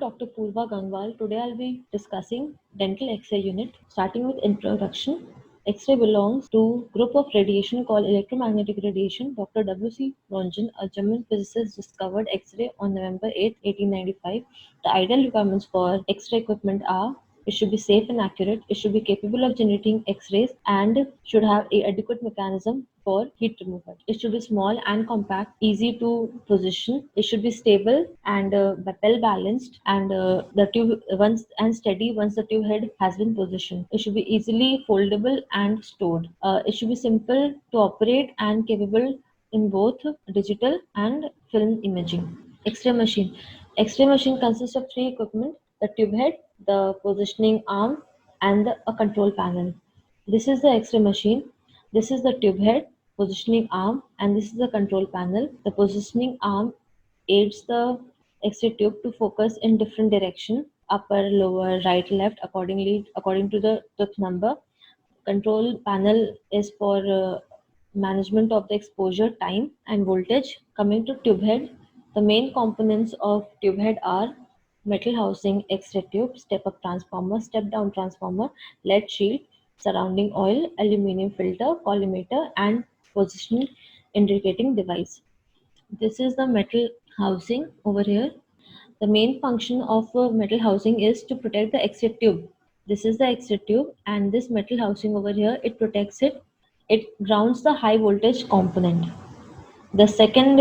Dr. Purva Gangwal. Today I'll be discussing dental X-ray unit. Starting with introduction. X-ray belongs to group of radiation called electromagnetic radiation. Dr. W.C. Röntgen, a German physicist, discovered X-ray on November 8, 1895. The ideal requirements for X-ray equipment are: it should be safe and accurate. It should be capable of generating X-rays and should have a adequate mechanism for heat removal. It should be small and compact, easy to position. It should be stable and well balanced, and the tube once and steady once the tube head has been positioned. It should be easily foldable and stored. It should be simple to operate and capable in both digital and film imaging. X-ray machine. X-ray machine consists of three equipment: the tube head, the positioning arm, and a control panel. This is the X-ray machine. This is the tube head, positioning arm, and this is the control panel. The positioning arm aids the X-ray tube to focus in different direction: upper, lower, right, left, according to the tooth number. Control panel is for management of the exposure, time, and voltage. Coming to tube head, the main components of tube head are metal housing, X-ray tube, step-up transformer, step-down transformer, lead shield, surrounding oil, aluminum filter, collimator, and position indicating device. This is the metal housing over here. The main function of a metal housing is to protect the X-ray tube. This is the X-ray tube, and this metal housing over here, it protects it. It grounds the high voltage component. The second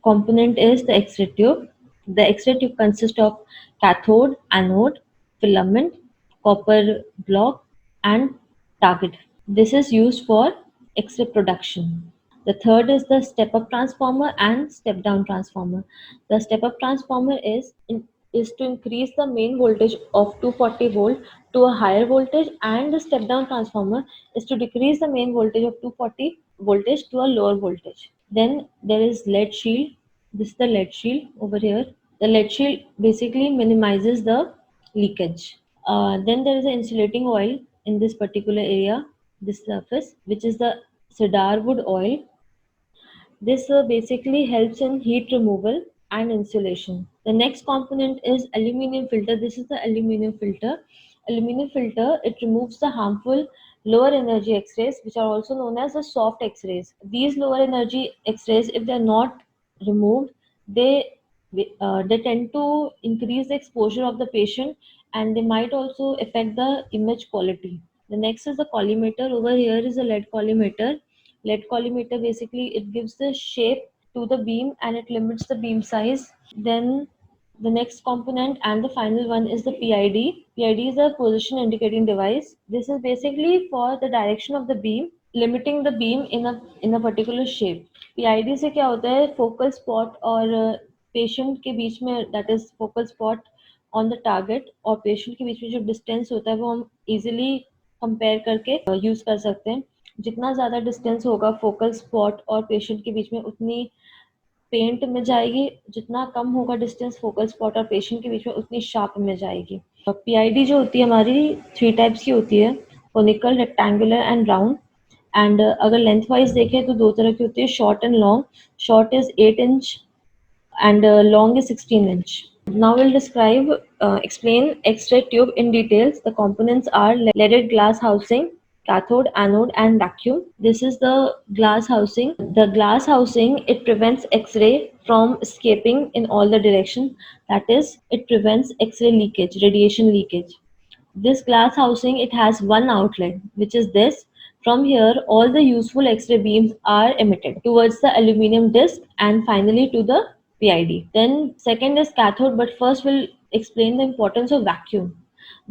component is the X-ray tube. The X-ray tube consists of cathode, anode, filament, copper block, and target. This is used for X-ray production. The third is the step-up transformer and step-down transformer. The step-up transformer is to increase the main voltage of 240 volt to a higher voltage, and the step-down transformer is to decrease the main voltage of 240 voltage to a lower voltage. Then there is lead shield. This is the lead shield over here. The lead shield basically minimizes the leakage. Then there is an insulating oil in this particular area, this surface, which is the cedar wood oil. This basically helps in heat removal and insulation. The next component is aluminum filter. This is the aluminum filter. Aluminum filter, it removes the harmful lower energy X-rays, which are also known as the soft X-rays. These lower energy X-rays, if they are not removed, they tend to increase the exposure of the patient, and they might also affect the image quality. The next is the collimator. Over here is a lead collimator. Lead collimator basically it gives the shape to the beam and it limits the beam size. Then the next component and the final one is the PID. PID is a position indicating device. This is basically for the direction of the beam, limiting the beam in a particular shape. PID से क्या होता है, focal spot और patient के बीच में, that is focal spot on the target और patient के बीच में जो distance होता है वो हम easily compare करके use कर सकते हैं. जितना ज़्यादा डिस्टेंस होगा फोकल स्पॉट और पेशेंट के बीच में उतनी पेंट में जाएगी, जितना कम होगा डिस्टेंस फोकल स्पॉट और पेशेंट के बीच में उतनी शार्प में जाएगी. पीआईडी जो होती है हमारी 3 टाइप्स की होती है: conical, rectangular and round. And अगर लेंथ वाइज देखें तो 2 तरह की होती है, short and long. Short is 8 inch and long is 16 inch. Now we'll explain X-ray tube in details. The components are leaded glass housing, cathode, anode, and vacuum. This is the glass housing. The glass housing, it prevents X-ray from escaping in all the direction. That is, it prevents X-ray leakage, radiation leakage. This glass housing, it has one outlet, which is this. From here, all the useful X-ray beams are emitted towards the aluminum disc and finally to the PID. Then second is cathode, but first we'll explain the importance of vacuum.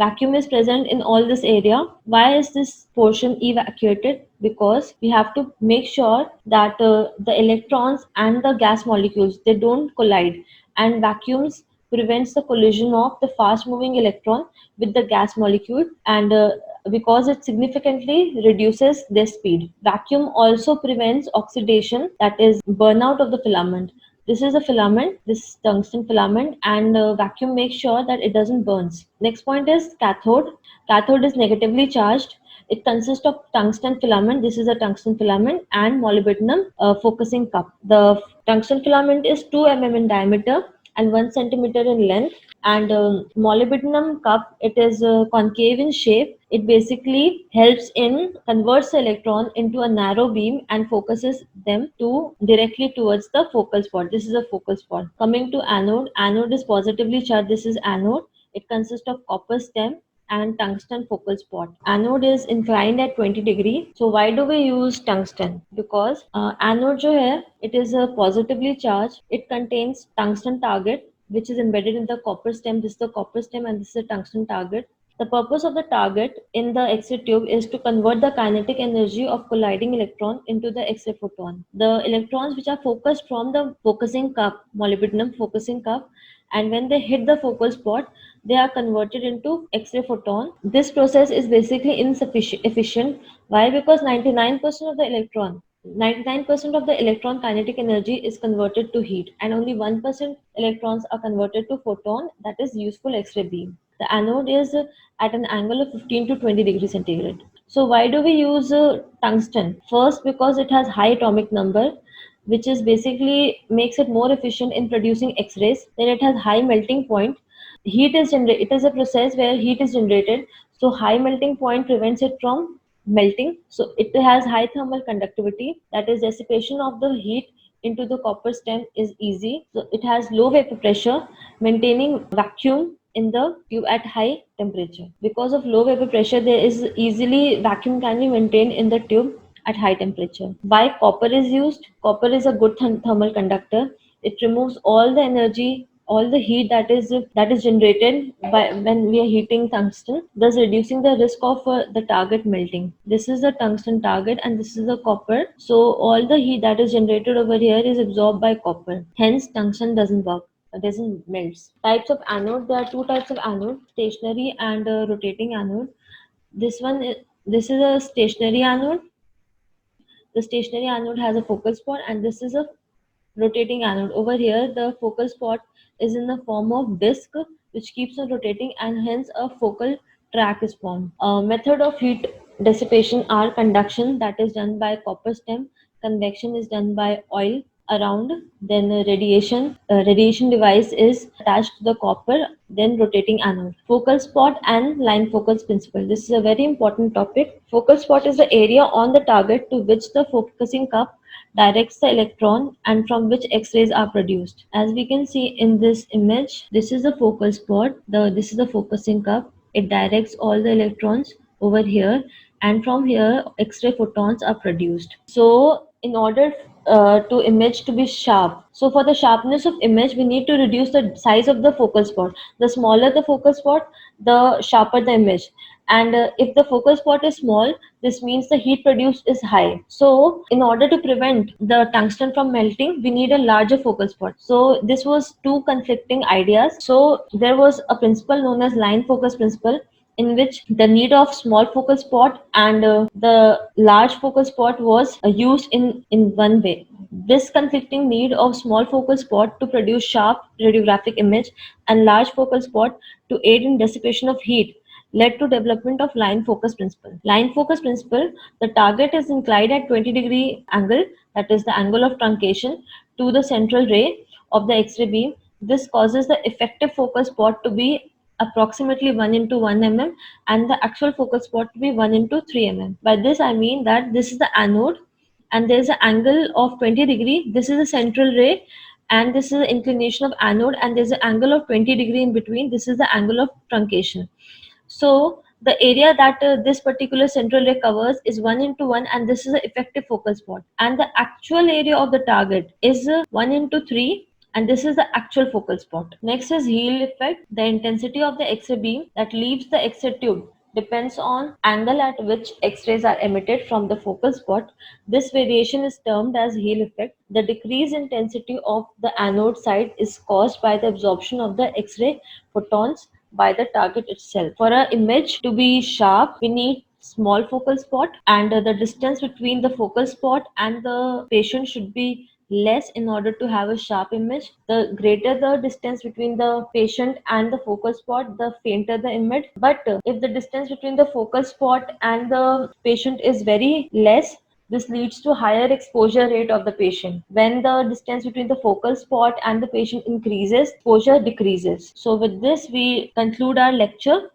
Vacuum is present in all this area. Why is this portion evacuated? Because we have to make sure that the electrons and the gas molecules, they don't collide, and vacuums prevents the collision of the fast moving electron with the gas molecule, and because it significantly reduces their speed. Vacuum also prevents oxidation, that is burnout of the filament. This is a filament, this tungsten filament, and vacuum makes sure that it doesn't burns. Next point is cathode. Cathode is negatively charged. It consists of tungsten filament. This is a tungsten filament and molybdenum focusing cup. The tungsten filament is 2 mm in diameter and 1 centimeter in length. And molybdenum cup, it is concave in shape. It basically helps in converts the electron into a narrow beam and focuses them to directly towards the focal spot. This is a focal spot. Coming to anode, anode is positively charged. This is anode. It consists of copper stem and tungsten focal spot. Anode is inclined at 20 degree. So why do we use tungsten? Because anode जो है, it is a positively charged. It contains tungsten target which is embedded in the copper stem. This is the copper stem and this is a tungsten target. The purpose of the target in the X-ray tube is to convert the kinetic energy of colliding electron into the X-ray photon. The electrons which are focused from the focusing cup, molybdenum focusing cup, and when they hit the focal spot, they are converted into X-ray photon. This process is basically insufficient efficient. Why? Because 99% of the electron 99% of the electron kinetic energy is converted to heat, and only 1% electrons are converted to photon, that is useful X-ray beam. The anode is at an angle of 15 to 20 degrees centigrade. So why do we use tungsten? First, because it has high atomic number, which is basically makes it more efficient in producing X-rays. Then it has high melting point. Heat is generated. It is a process where heat is generated. So high melting point prevents it from melting. So it has high thermal conductivity. That is, dissipation of the heat into the copper stem is easy. So it has low vapor pressure, maintaining vacuum in the tube at high temperature. Because of low vapor pressure, there is easily vacuum can be maintained in the tube at high temperature. Why copper is used? Copper is a good thermal conductor. It removes all the energy, all the heat that is generated by when we are heating tungsten, thus reducing the risk of the target melting. This is the tungsten target and this is the copper. So all the heat that is generated over here is absorbed by copper. Hence tungsten doesn't work. Doesn't melts. Types of anode. There are two types of anode: stationary and rotating anode. This is a stationary anode. The stationary anode has a focal spot, and this is a rotating anode. Over here, the focal spot is in the form of disk, which keeps on rotating, and hence a focal track is formed. Method of heat dissipation are conduction, that is done by copper stem. Convection is done by oil around. Then radiation device is attached to the copper. Then rotating anode. Focal spot and line focus principle. This is a very important topic. Focal spot is the area on the target to which the focusing cup directs the electron and from which X-rays are produced. As we can see in this image, this is the focal spot. This is the focusing cup. It directs all the electrons over here, and from here X-ray photons are produced. So in order to image to be sharp, so for the sharpness of image, we need to reduce the size of the focal spot. The smaller the focal spot, the sharper the image. And if the focal spot is small, this means the heat produced is high. So in order to prevent the tungsten from melting, we need a larger focal spot. So this was two conflicting ideas. So there was a principle known as line focus principle, in which the need of small focal spot and the large focal spot was used in one way. This conflicting need of small focal spot to produce sharp radiographic image and large focal spot to aid in dissipation of heat led to development of line focus principle. Line focus principle, the target is inclined at 20-degree angle, that is the angle of truncation, to the central ray of the X-ray beam. This causes the effective focal spot to be approximately 1 into 1 mm and the actual focal spot to be 1 into 3 mm. By this I mean that this is the anode and there is an angle of 20 degree. This is the central ray and this is the inclination of anode, and there is an angle of 20 degree in between. This is the angle of truncation. So the area that this particular central ray covers is 1 into 1, and this is the effective focal spot. And the actual area of the target is 1 into 3, and this is the actual focal spot. Next is Heald effect. The intensity of the X-ray beam that leaves the X-ray tube depends on angle at which X-rays are emitted from the focal spot. This variation is termed as Heald effect. The decreased intensity of the anode side is caused by the absorption of the X-ray photons by the target itself. For an image to be sharp, we need small focal spot, and the distance between the focal spot and the patient should be less in order to have a sharp image. The greater the distance between the patient and the focal spot, the fainter the image. But if the distance between the focal spot and the patient is very less, This leads to higher exposure rate of the patient. When the distance between the focal spot and the patient increases, exposure decreases. So with this, we conclude our lecture.